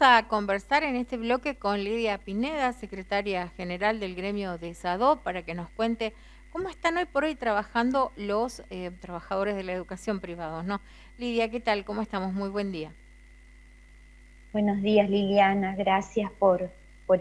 Vamos a conversar en este bloque con Lidia Pineda, secretaria general del gremio de SADO, para que nos cuente cómo están hoy por hoy trabajando los trabajadores de la educación privados, ¿no? Lidia, ¿qué tal? ¿Cómo estamos? Muy buen día. Buenos días, Liliana. Gracias por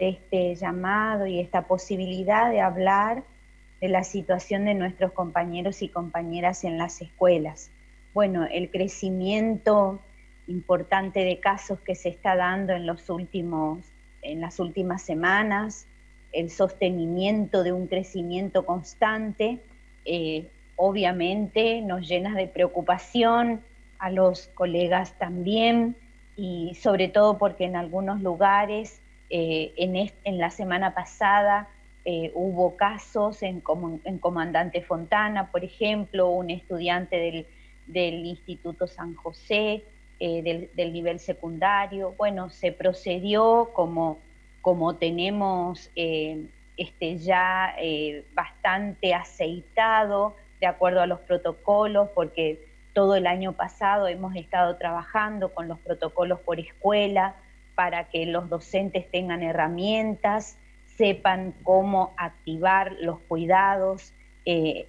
este llamado y esta posibilidad de hablar de la situación de nuestros compañeros y compañeras en las escuelas. Bueno, el crecimiento importante de casos que se está dando en las últimas semanas, el sostenimiento de un crecimiento constante, obviamente nos llena de preocupación, a los colegas también, y sobre todo porque en algunos lugares, en la semana pasada, hubo casos en Comandante Fontana, por ejemplo, un estudiante del Instituto San José, del nivel secundario. Bueno, se procedió como tenemos ya bastante aceitado, de acuerdo a los protocolos, porque todo el año pasado hemos estado trabajando con los protocolos por escuela para que los docentes tengan herramientas, sepan cómo activar los cuidados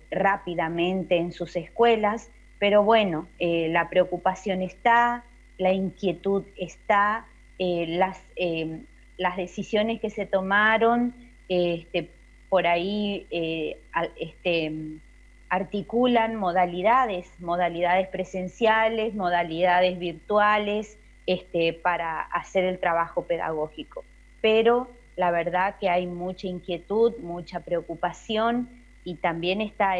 rápidamente en sus escuelas. Pero bueno, la preocupación está, la inquietud está, las decisiones que se tomaron, por ahí articulan modalidades presenciales, modalidades virtuales, para hacer el trabajo pedagógico. Pero la verdad que hay mucha inquietud, mucha preocupación, y también está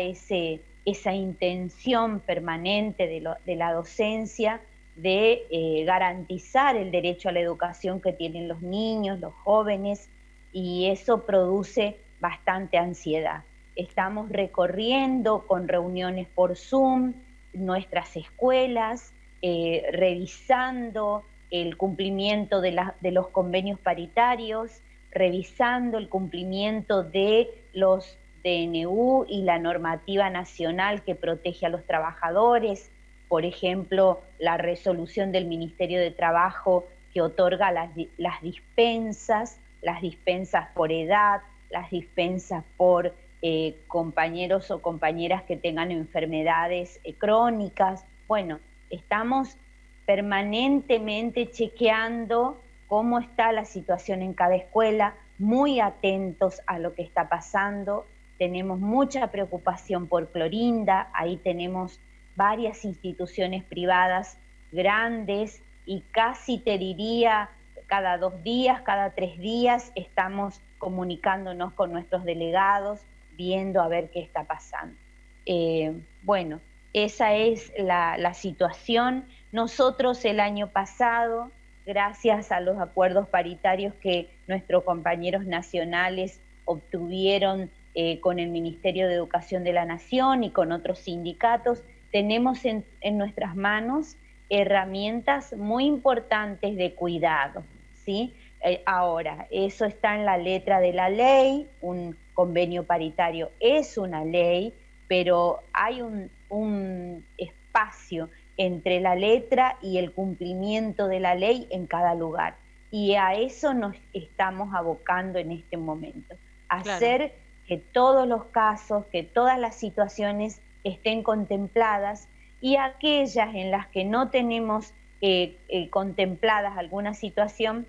esa intención permanente de la docencia de garantizar el derecho a la educación que tienen los niños, los jóvenes, y eso produce bastante ansiedad. Estamos recorriendo con reuniones por Zoom nuestras escuelas, revisando el cumplimiento de los convenios paritarios, revisando el cumplimiento de los DNU y la normativa nacional que protege a los trabajadores. Por ejemplo, la resolución del Ministerio de Trabajo que otorga las dispensas por edad, las dispensas por compañeros o compañeras que tengan enfermedades crónicas. Bueno, estamos permanentemente chequeando cómo está la situación en cada escuela, muy atentos a lo que está pasando. Tenemos mucha preocupación por Clorinda, ahí tenemos varias instituciones privadas grandes y casi te diría cada 2 días, cada 3 días estamos comunicándonos con nuestros delegados, viendo a ver qué está pasando. Bueno, esa es la situación. Nosotros el año pasado, gracias a los acuerdos paritarios que nuestros compañeros nacionales obtuvieron con el Ministerio de Educación de la Nación y con otros sindicatos, tenemos en nuestras manos herramientas muy importantes de cuidado, ¿sí? Ahora, eso está en la letra de la ley, un convenio paritario es una ley, pero hay un espacio entre la letra y el cumplimiento de la ley en cada lugar. Y a eso nos estamos abocando en este momento, a Claro. hacer que todos los casos, que todas las situaciones estén contempladas, y aquellas en las que no tenemos contempladas alguna situación,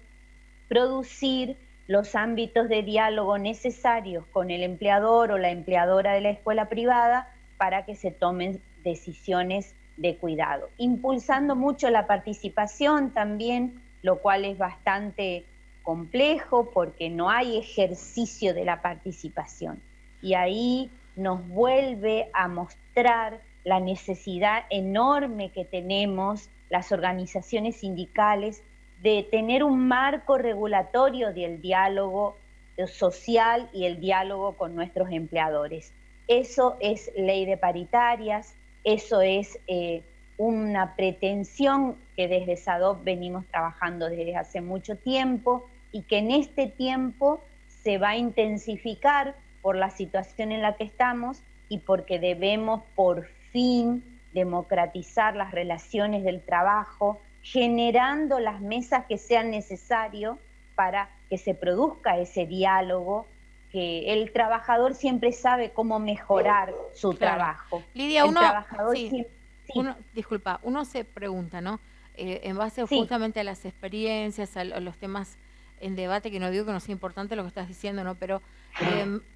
producir los ámbitos de diálogo necesarios con el empleador o la empleadora de la escuela privada para que se tomen decisiones de cuidado. Impulsando mucho la participación también, lo cual es bastante complejo porque no hay ejercicio de la participación. Y ahí nos vuelve a mostrar la necesidad enorme que tenemos las organizaciones sindicales de tener un marco regulatorio del diálogo social y el diálogo con nuestros empleadores. Eso es ley de paritarias, eso es una pretensión que desde SADOP venimos trabajando desde hace mucho tiempo y que en este tiempo se va a intensificar por la situación en la que estamos y porque debemos por fin democratizar las relaciones del trabajo, generando las mesas que sean necesarias para que se produzca ese diálogo, que el trabajador siempre sabe cómo mejorar su trabajo. Lidia, El trabajador disculpa, uno se pregunta, ¿no? En base justamente a las experiencias, a los temas en debate, que no digo que no sea importante lo que estás diciendo, ¿no? Pero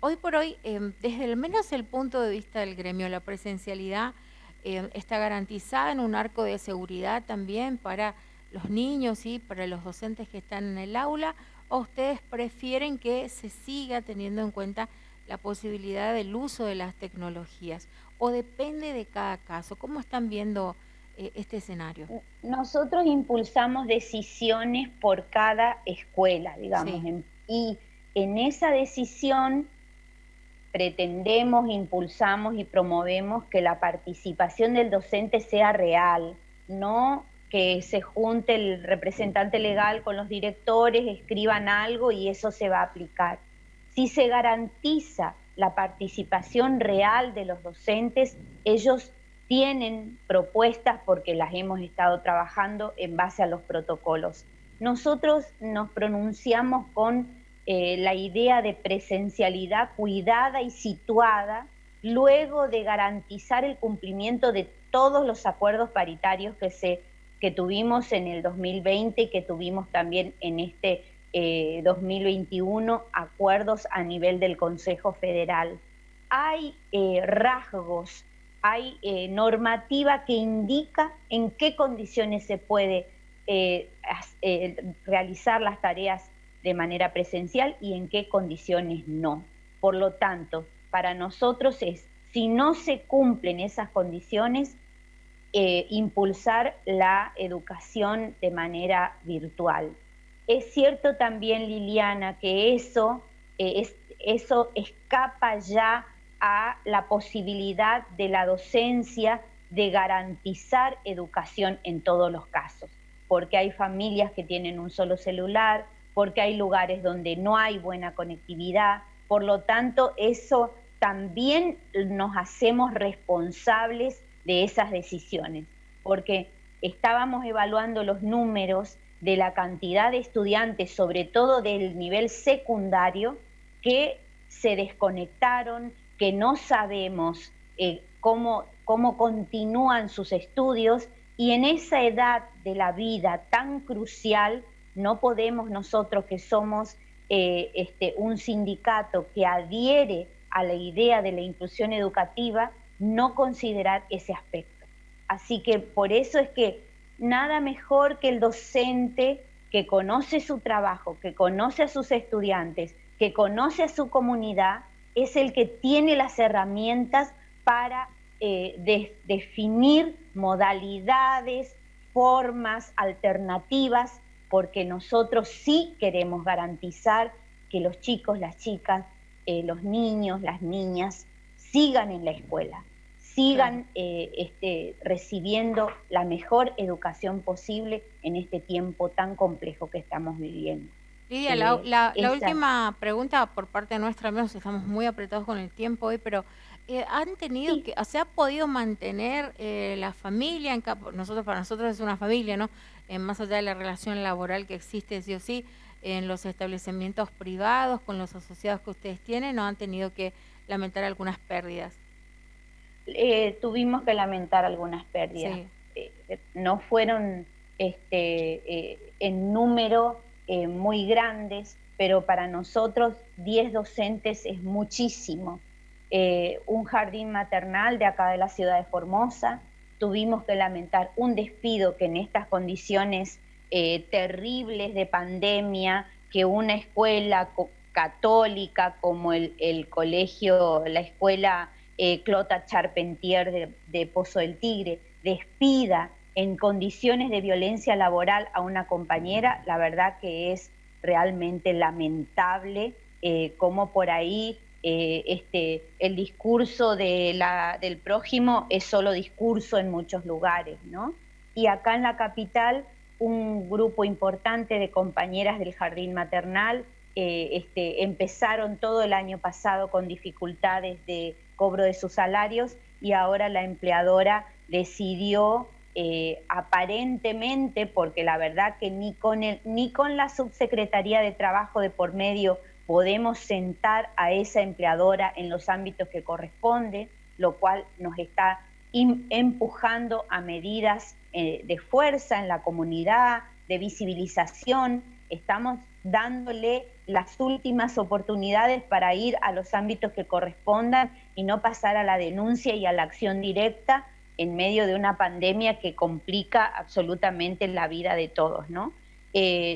hoy por hoy, desde al menos el punto de vista del gremio, la presencialidad está garantizada en un arco de seguridad también para los niños y para los docentes que están en el aula, ¿o ustedes prefieren que se siga teniendo en cuenta la posibilidad del uso de las tecnologías? ¿O depende de cada caso? ¿Cómo están viendo este escenario? Nosotros impulsamos decisiones por cada escuela, digamos, y en esa decisión pretendemos, impulsamos y promovemos que la participación del docente sea real, no que se junte el representante legal con los directores, escriban algo y eso se va a aplicar. Si se garantiza la participación real de los docentes, ellos tienen propuestas porque las hemos estado trabajando en base a los protocolos. Nosotros nos pronunciamos con la idea de presencialidad cuidada y situada, luego de garantizar el cumplimiento de todos los acuerdos paritarios que tuvimos en el 2020 y que tuvimos también en este 2021, acuerdos a nivel del Consejo Federal. Hay rasgos, hay normativa que indica en qué condiciones se puede realizar las tareas de manera presencial y en qué condiciones no. Por lo tanto, para nosotros si no se cumplen esas condiciones, impulsar la educación de manera virtual. Es cierto también, Liliana, que eso escapa ya a la posibilidad de la docencia de garantizar educación en todos los casos, porque hay familias que tienen un solo celular, porque hay lugares donde no hay buena conectividad, por lo tanto eso también nos hacemos responsables de esas decisiones, porque estábamos evaluando los números de la cantidad de estudiantes, sobre todo del nivel secundario, que se desconectaron, que no sabemos cómo continúan sus estudios, y en esa edad de la vida tan crucial no podemos nosotros, que somos un sindicato que adhiere a la idea de la inclusión educativa, no considerar ese aspecto. Así que por eso es que nada mejor que el docente que conoce su trabajo, que conoce a sus estudiantes, que conoce a su comunidad, es el que tiene las herramientas para definir modalidades, formas, alternativas, porque nosotros sí queremos garantizar que los chicos, las chicas, los niños, las niñas sigan en la escuela, sigan recibiendo la mejor educación posible en este tiempo tan complejo que estamos viviendo. Lidia, la última pregunta por parte nuestra, al menos estamos muy apretados con el tiempo hoy, pero ¿han tenido se ha podido mantener la familia? Para nosotros es una familia, ¿no? Más allá de la relación laboral que existe sí o sí, en los establecimientos privados, con los asociados que ustedes tienen, ¿no han tenido que lamentar algunas pérdidas? Tuvimos que lamentar algunas pérdidas. Sí. No fueron en número muy grandes, pero para nosotros 10 docentes es muchísimo. Un jardín maternal de acá de la ciudad de Formosa, tuvimos que lamentar un despido que en estas condiciones terribles de pandemia, que una escuela católica como el colegio, la escuela Clota Charpentier de Pozo del Tigre, despida en condiciones de violencia laboral a una compañera, la verdad que es realmente lamentable cómo por ahí el discurso del prójimo es solo discurso en muchos lugares, ¿no? Y acá en la capital, un grupo importante de compañeras del jardín maternal empezaron todo el año pasado con dificultades de cobro de sus salarios, y ahora la empleadora decidió aparentemente, porque la verdad que ni con la subsecretaría de Trabajo de por medio podemos sentar a esa empleadora en los ámbitos que corresponde, lo cual nos está empujando a medidas de fuerza en la comunidad, de visibilización. Estamos dándole las últimas oportunidades para ir a los ámbitos que correspondan y no pasar a la denuncia y a la acción directa en medio de una pandemia que complica absolutamente la vida de todos, ¿no?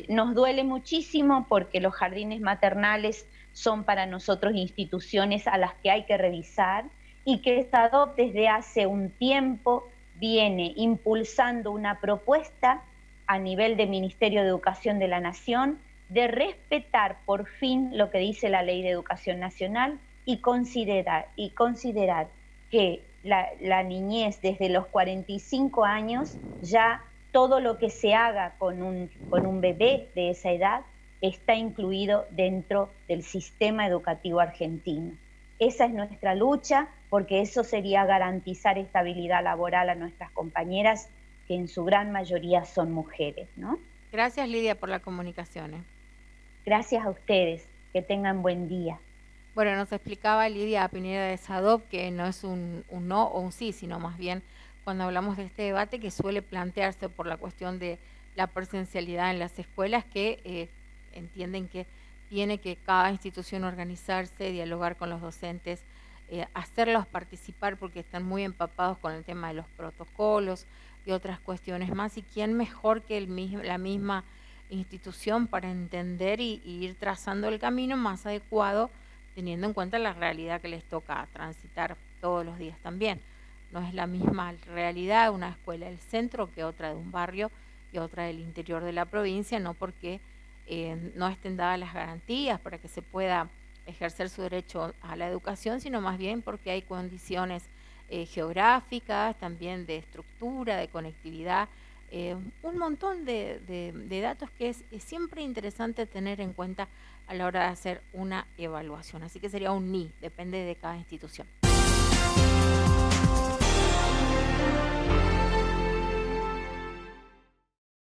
Nos duele muchísimo porque los jardines maternales son para nosotros instituciones a las que hay que revisar, y que SADOP desde hace un tiempo viene impulsando una propuesta a nivel del Ministerio de Educación de la Nación de respetar por fin lo que dice la Ley de Educación Nacional y considerar que la niñez desde los 45 años, ya todo lo que se haga con un bebé de esa edad está incluido dentro del sistema educativo argentino. Esa es nuestra lucha, porque eso sería garantizar estabilidad laboral a nuestras compañeras, que en su gran mayoría son mujeres, ¿no? Gracias, Lidia, por la comunicación. Gracias a ustedes, que tengan buen día. Bueno, nos explicaba Lidia Pineda de SADOP que no es un no o un sí, sino más bien cuando hablamos de este debate que suele plantearse por la cuestión de la presencialidad en las escuelas, que entienden que tiene que cada institución organizarse, dialogar con los docentes, hacerlos participar porque están muy empapados con el tema de los protocolos y otras cuestiones más, y quién mejor que la misma institución para entender y ir trazando el camino más adecuado, teniendo en cuenta la realidad que les toca transitar todos los días también. No es la misma realidad de una escuela del centro que otra de un barrio y otra del interior de la provincia, no porque no estén dadas las garantías para que se pueda ejercer su derecho a la educación, sino más bien porque hay condiciones geográficas, también de estructura, de conectividad, un montón de datos que es siempre interesante tener en cuenta a la hora de hacer una evaluación. Así que sería un ni, depende de cada institución.